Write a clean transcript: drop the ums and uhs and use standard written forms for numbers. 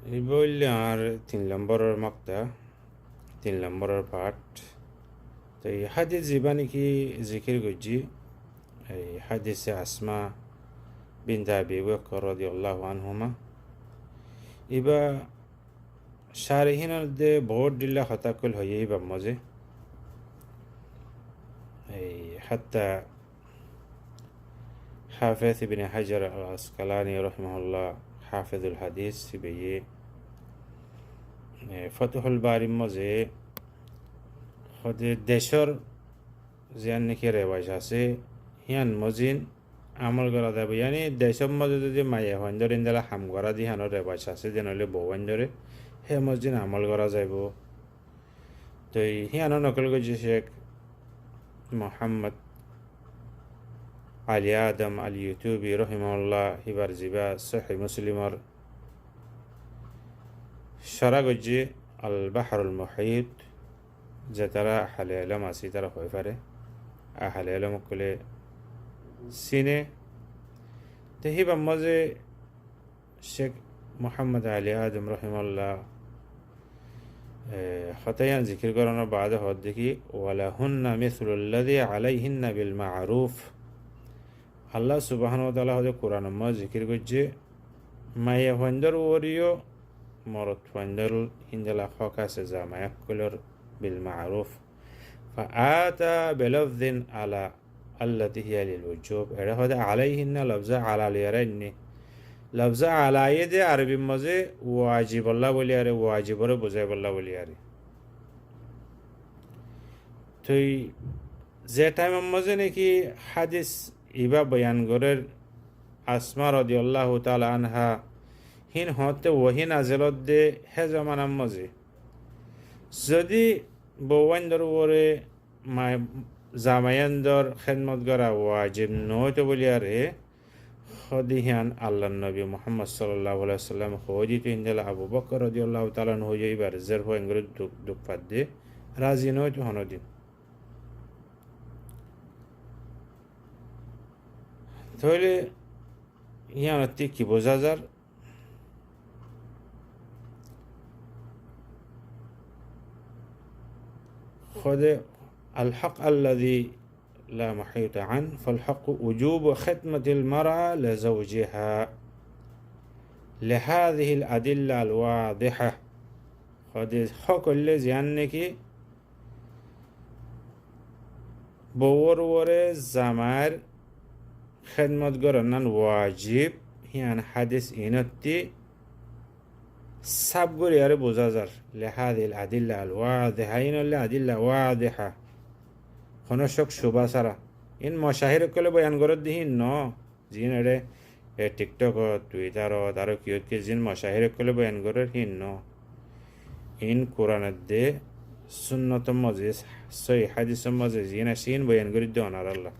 এই বললে আর 3 নম্বরের মাক্তা 3 নম্বরের পাঠ। তো এই হাদিস জিবা নাকি জিকির করছি এই হাদিসে আসমা বিনতে আবি বকর রাদিয়াল্লাহু আনহুমা ইবা শারিহিনের দে বহুত দিল্লা হতাকুল হয়ে বা মজে এই হাত্তা হাফেজ ইবনে হাজার আল আসকালানি রহিমাহুল্লাহ হাফেজুল হাদিস সিবিয়ে ফতুহুল বারির মজে হদে দেশর জিয়ান নাকি রেওয়াজ আছে হিয়ান মজিন আমল করা যাবে ইয়ানি দেশের মধ্যে যদি মায়ে হইন্দর ইন্দালা হাম করা দি হানোর রেওয়াজ আছে যেন হলে বউ হইন্দরে হে মসজিদ আমল করা যাইব। তো হিয়ানো নকল করছে শেখ মোহাম্মদ আলী আদম আল ইউটিউবি রহিমাল্লাহ হিবার জিবা সহি মুসলিমর সরা গজ্জি আল বাহরুল মুহিত যে তারা আহলে ইলম আছে তারা হয়ে পারে আহলে ইলম কলে সিনে তো হিবা মজে শেখ মোহাম্মদ আলী আদম রহিমাল্লাহ হতায়ান জিকির করানোর বাদ হদ দেখি ওয়ালা হুন্না মিসলুল্লাযী আলাইহিন্না বিল মা'রুফ আল্লাহ সুবহানাহু ওয়া তাআলা হযে কোরআন মা জিকির করছে মায়া হন্দর ওরিও মরত হন্দর হিন্দালা হক আছে জামায়া কলর বিল মা'রুফ ফাআতা বিলফযিন আলা আল্লাতী হিয়া লিল উজুব এরা হদে আলাইহিন্না লফজা আলা লিয়ারাইনি লফজা আলায়ে দে আরবি মজে ওয়াজিব আল্লাহ বলি আরে ওয়াজিবরে বোঝাই বল্লাহ বলি আরে তো যে টাইমের মজে নাকি হাদিস ইবা বয়ান গরের আসমা রাদিয়াল্লাহু তাআলা আনহা হিন হতে ওহি নাজেলত দে হে জমানার মজে যদি বৌয়ানদর ওরে জামায়ানদর খেদমত করা ওয়াজিব নয়তো বলি আরে হদিহান আল্লাহ নবী মুহাম্মদ সাল্লাল্লাহু আলাইহি সাল্লাম হদি তো ইনদাল আবু বকর রাদিয়াল্লাহু তাআলা আনহু ইবার জের হয়ে গরে দুঃখ পাদে রাজি নয় তো হনদিন তাহলে ইয়ানতি কি বোঝা যার খোদে আল হক আল্লাযী لا محيط عنه فالحق وجوب خدمة المرأة لزوجها لهذه الأدلة الواضحة خد حق الذي أنك بور زمار خدمت قرنان واجب يعني حدث إنتي سبقر ياري بوزازر لهذه الأدلة الواضحة إن الأدلة واضحة খনশক শোভা সারা ইন মশাহির কলে বয়ান গরত দিহিন ন জিন এড়ে টিকটকত টুইটারত আর কিয়ত জিন মশাহির কলে বয়ান গরত হিন ন ইন কোরআনত দে সুন্নত মজে সহি হাদিস মজে জিন আসিন বয়ান গরিত দে অনার আল্লাহ।